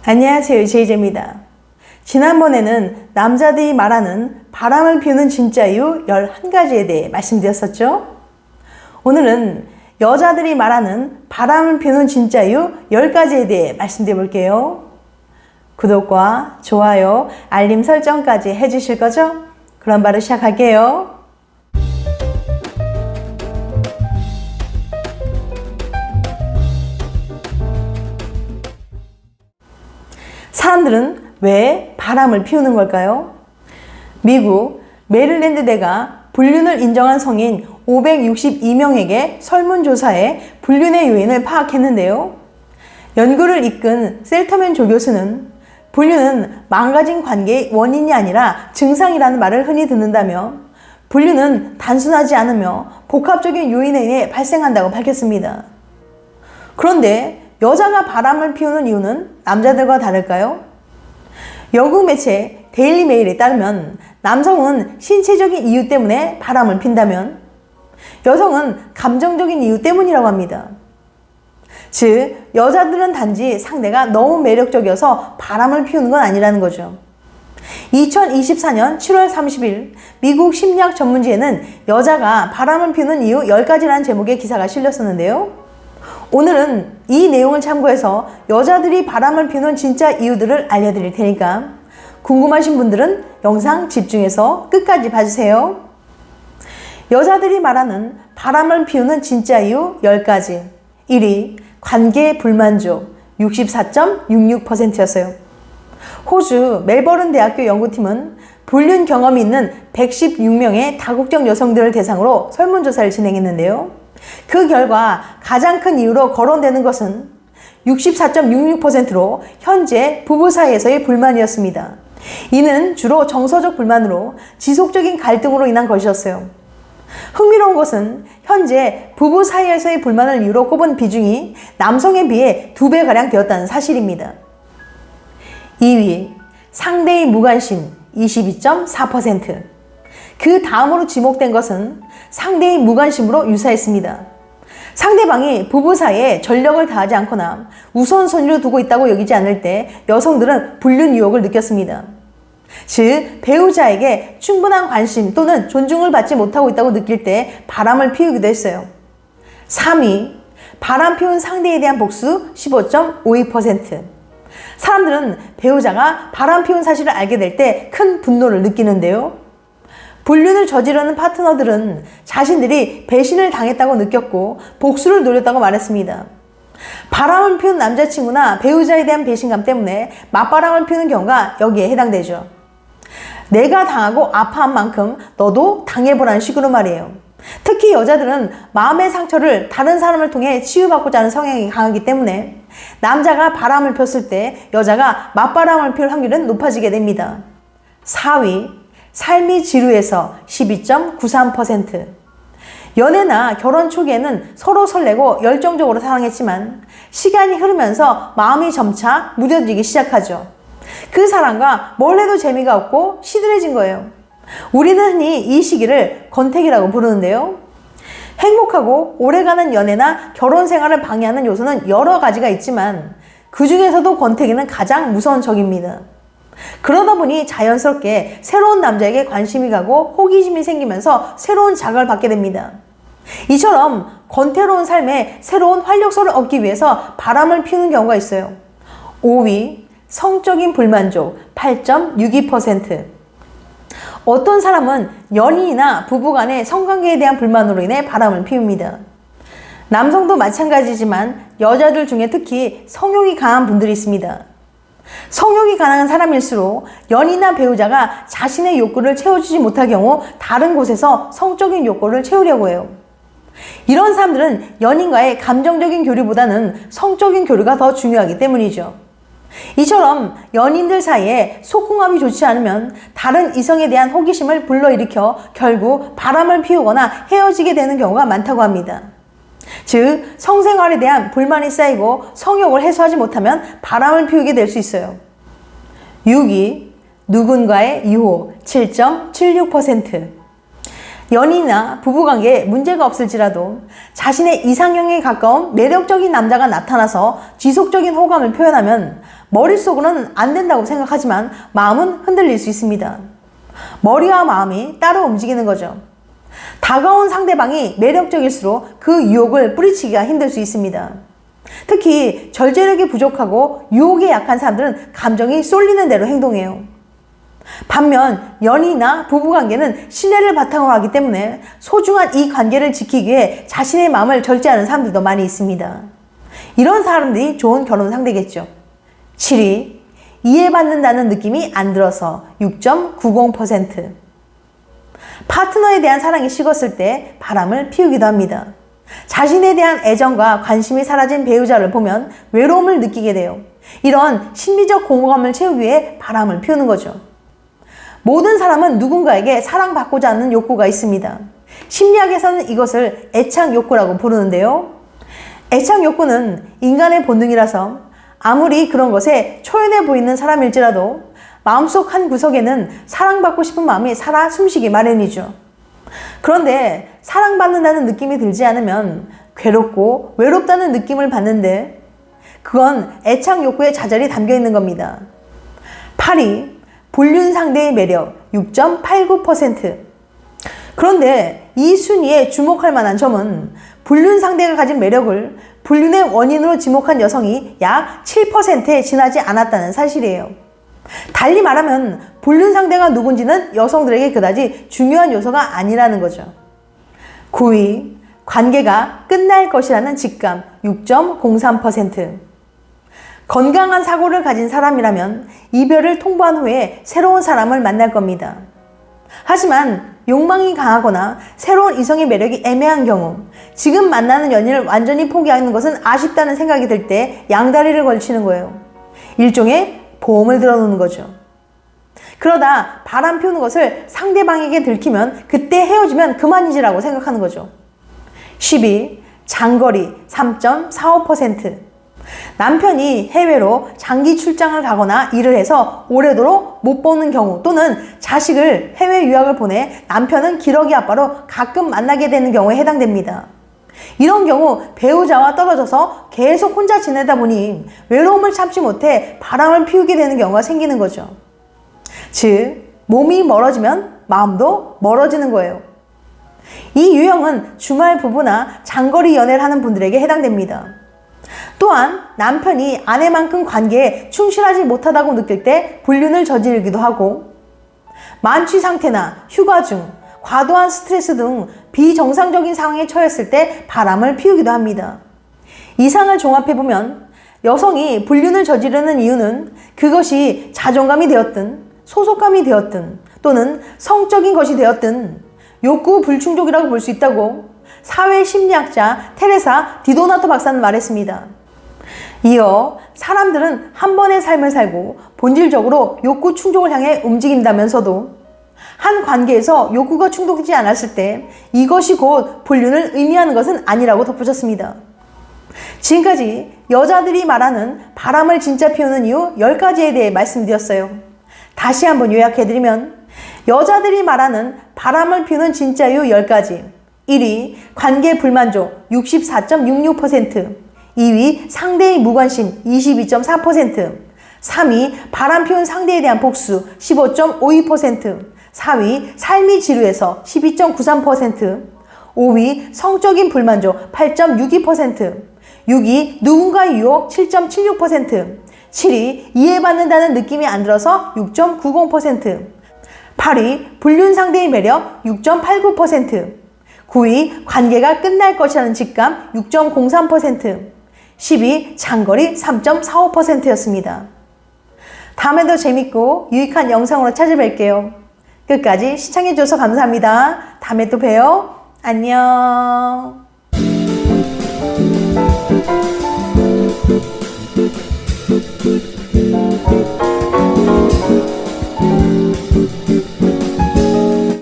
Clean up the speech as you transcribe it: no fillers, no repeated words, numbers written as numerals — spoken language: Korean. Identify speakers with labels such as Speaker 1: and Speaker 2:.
Speaker 1: 안녕하세요, 제이제입니다. 지난번에는 남자들이 말하는 바람을 피우는 진짜 이유 11가지에 대해 말씀드렸었죠? 오늘은 여자들이 말하는 바람을 피우는 진짜 이유 10가지에 대해 말씀드려 볼게요. 구독과 좋아요, 알림 설정까지 해주실 거죠? 그럼 바로 시작할게요. 사람들은 왜 바람을 피우는 걸까요? 미국 메릴랜드대가 불륜을 인정한 성인 562명에게 설문조사해 불륜의 요인을 파악했는데요. 연구를 이끈 셀터맨 조교수는 불륜은 망가진 관계의 원인이 아니라 증상이라는 말을 흔히 듣는다며 불륜은 단순하지 않으며 복합적인 요인에 의해 발생한다고 밝혔습니다. 그런데 여자가 바람을 피우는 이유는 남자들과 다를까요? 영국 매체 데일리 메일에 따르면 남성은 신체적인 이유 때문에 바람을 핀다면 여성은 감정적인 이유 때문이라고 합니다. 즉, 여자들은 단지 상대가 너무 매력적이어서 바람을 피우는 건 아니라는 거죠. 2024년 7월 30일 미국 심리학 전문지에는 여자가 바람을 피우는 이유 10가지라는 제목의 기사가 실렸었는데요. 오늘은 이 내용을 참고해서 여자들이 바람을 피우는 진짜 이유들을 알려드릴 테니까 궁금하신 분들은 영상 집중해서 끝까지 봐주세요. 여자들이 말하는 바람을 피우는 진짜 이유 10가지. 1위, 관계 불만족 64.66%였어요. 호주 멜버른 대학교 연구팀은 불륜 경험이 있는 116명의 다국적 여성들을 대상으로 설문조사를 진행했는데요. 그 결과 가장 큰 이유로 거론되는 것은 64.66%로 현재 부부 사이에서의 불만이었습니다. 이는 주로 정서적 불만으로 지속적인 갈등으로 인한 것이었어요. 흥미로운 것은 현재 부부 사이에서의 불만을 이유로 꼽은 비중이 남성에 비해 2배가량 되었다는 사실입니다. 2위, 상대의 무관심 22.4%. 그 다음으로 지목된 것은 상대의 무관심으로 유사했습니다. 상대방이 부부 사이에 전력을 다하지 않거나 우선순위를 두고 있다고 여기지 않을 때 여성들은 불륜 유혹을 느꼈습니다. 즉, 배우자에게 충분한 관심 또는 존중을 받지 못하고 있다고 느낄 때 바람을 피우기도 했어요. 3위, 바람 피운 상대에 대한 복수 15.52%. 사람들은 배우자가 바람 피운 사실을 알게 될 때 큰 분노를 느끼는데요. 불륜을 저지르는 파트너들은 자신들이 배신을 당했다고 느꼈고 복수를 노렸다고 말했습니다. 바람을 피운 남자친구나 배우자에 대한 배신감 때문에 맞바람을 피우는 경우가 여기에 해당되죠. 내가 당하고 아파한 만큼 너도 당해보라는 식으로 말이에요. 특히 여자들은 마음의 상처를 다른 사람을 통해 치유받고자 하는 성향이 강하기 때문에 남자가 바람을 폈을 때 여자가 맞바람을 피울 확률은 높아지게 됩니다. 4위, 삶이 지루해서 12.93%. 연애나 결혼 초기에는 서로 설레고 열정적으로 사랑했지만 시간이 흐르면서 마음이 점차 무뎌지기 시작하죠. 그 사람과 뭘 해도 재미가 없고 시들해진 거예요. 우리는 흔히 이 시기를 권태기라고 부르는데요. 행복하고 오래가는 연애나 결혼 생활을 방해하는 요소는 여러 가지가 있지만 그 중에서도 권태기는 가장 무서운 적입니다. 그러다 보니 자연스럽게 새로운 남자에게 관심이 가고 호기심이 생기면서 새로운 자극을 받게 됩니다. 이처럼 권태로운 삶에 새로운 활력소를 얻기 위해서 바람을 피우는 경우가 있어요. 5위, 성적인 불만족 8.62%. 어떤 사람은 연인이나 부부간의 성관계에 대한 불만으로 인해 바람을 피웁니다. 남성도 마찬가지지만 여자들 중에 특히 성욕이 강한 분들이 있습니다. 성욕이 가능한 사람일수록 연인이나 배우자가 자신의 욕구를 채워주지 못할 경우 다른 곳에서 성적인 욕구를 채우려고 해요. 이런 사람들은 연인과의 감정적인 교류보다는 성적인 교류가 더 중요하기 때문이죠. 이처럼 연인들 사이에 속궁합이 좋지 않으면 다른 이성에 대한 호기심을 불러일으켜 결국 바람을 피우거나 헤어지게 되는 경우가 많다고 합니다. 즉, 성생활에 대한 불만이 쌓이고 성욕을 해소하지 못하면 바람을 피우게 될 수 있어요. 6위, 누군가의 유혹 7.76%. 연인이나 부부관계에 문제가 없을지라도 자신의 이상형에 가까운 매력적인 남자가 나타나서 지속적인 호감을 표현하면 머릿속으로는 안 된다고 생각하지만 마음은 흔들릴 수 있습니다. 머리와 마음이 따로 움직이는 거죠. 다가온 상대방이 매력적일수록 그 유혹을 뿌리치기가 힘들 수 있습니다. 특히 절제력이 부족하고 유혹에 약한 사람들은 감정이 쏠리는 대로 행동해요. 반면 연인이나 부부관계는 신뢰를 바탕으로 하기 때문에 소중한 이 관계를 지키기 위해 자신의 마음을 절제하는 사람들도 많이 있습니다. 이런 사람들이 좋은 결혼 상대겠죠. 7위, 이해받는다는 느낌이 안 들어서 6.90%. 파트너에 대한 사랑이 식었을 때 바람을 피우기도 합니다. 자신에 대한 애정과 관심이 사라진 배우자를 보면 외로움을 느끼게 돼요. 이런 심리적 공허감을 채우기 위해 바람을 피우는 거죠. 모든 사람은 누군가에게 사랑받고자 하는 욕구가 있습니다. 심리학에서는 이것을 애착 욕구라고 부르는데요. 애착 욕구는 인간의 본능이라서 아무리 그런 것에 초연해 보이는 사람일지라도 마음속 한 구석에는 사랑받고 싶은 마음이 살아 숨쉬기 마련이죠. 그런데 사랑받는다는 느낌이 들지 않으면 괴롭고 외롭다는 느낌을 받는데 그건 애착 욕구의 좌절이 담겨 있는 겁니다. 8위, 불륜 상대의 매력 6.89%. 그런데 이 순위에 주목할 만한 점은 불륜 상대가 가진 매력을 불륜의 원인으로 지목한 여성이 약 7%에 지나지 않았다는 사실이에요. 달리 말하면 불륜 상대가 누군지는 여성들에게 그다지 중요한 요소가 아니라는 거죠. 9위, 관계가 끝날 것이라는 직감 6.03%. 건강한 사고를 가진 사람이라면 이별을 통보한 후에 새로운 사람을 만날 겁니다. 하지만 욕망이 강하거나 새로운 이성의 매력이 애매한 경우, 지금 만나는 연인을 완전히 포기하는 것은 아쉽다는 생각이 들 때 양다리를 걸치는 거예요. 일종의 보험을 들어놓는 거죠. 그러다 바람 피우는 것을 상대방에게 들키면 그때 헤어지면 그만이지라고 생각하는 거죠. 10위, 장거리 3.45%. 남편이 해외로 장기 출장을 가거나 일을 해서 오래도록 못 보는 경우 또는 자식을 해외 유학을 보내 남편은 기러기 아빠로 가끔 만나게 되는 경우에 해당됩니다. 이런 경우 배우자와 떨어져서 계속 혼자 지내다 보니 외로움을 참지 못해 바람을 피우게 되는 경우가 생기는 거죠. 즉, 몸이 멀어지면 마음도 멀어지는 거예요. 이 유형은 주말 부부나 장거리 연애를 하는 분들에게 해당됩니다. 또한 남편이 아내만큼 관계에 충실하지 못하다고 느낄 때 불륜을 저지르기도 하고, 만취 상태나 휴가 중 과도한 스트레스 등 비정상적인 상황에 처했을 때 바람을 피우기도 합니다. 이상을 종합해보면 여성이 불륜을 저지르는 이유는 그것이 자존감이 되었든 소속감이 되었든 또는 성적인 것이 되었든 욕구 불충족이라고 볼 수 있다고 사회심리학자 테레사 디도나토 박사는 말했습니다. 이어 사람들은 한 번의 삶을 살고 본질적으로 욕구 충족을 향해 움직인다면서도 한 관계에서 욕구가 충족되지 않았을 때 이것이 곧 불륜을 의미하는 것은 아니라고 덧붙였습니다. 지금까지 여자들이 말하는 바람을 진짜 피우는 이유 10가지에 대해 말씀드렸어요. 다시 한번 요약해드리면 여자들이 말하는 바람을 피우는 진짜 이유 10가지. 1위, 관계 불만족 64.66%. 2위, 상대의 무관심 22.4%. 3위, 바람 피운 상대에 대한 복수 15.52%. 4위, 삶이 지루해서 12.93%. 5위, 성적인 불만족 8.62%. 6위, 누군가의 유혹 7.76%. 7위, 이해받는다는 느낌이 안 들어서 6.90%. 8위, 불륜 상대의 매력 6.89%. 9위, 관계가 끝날 것이라는 직감 6.03%. 10위, 장거리 3.45%였습니다. 다음에도 재밌고 유익한 영상으로 찾아뵐게요. 끝까지 시청해주셔서 감사합니다. 다음에 또 봬요. 안녕.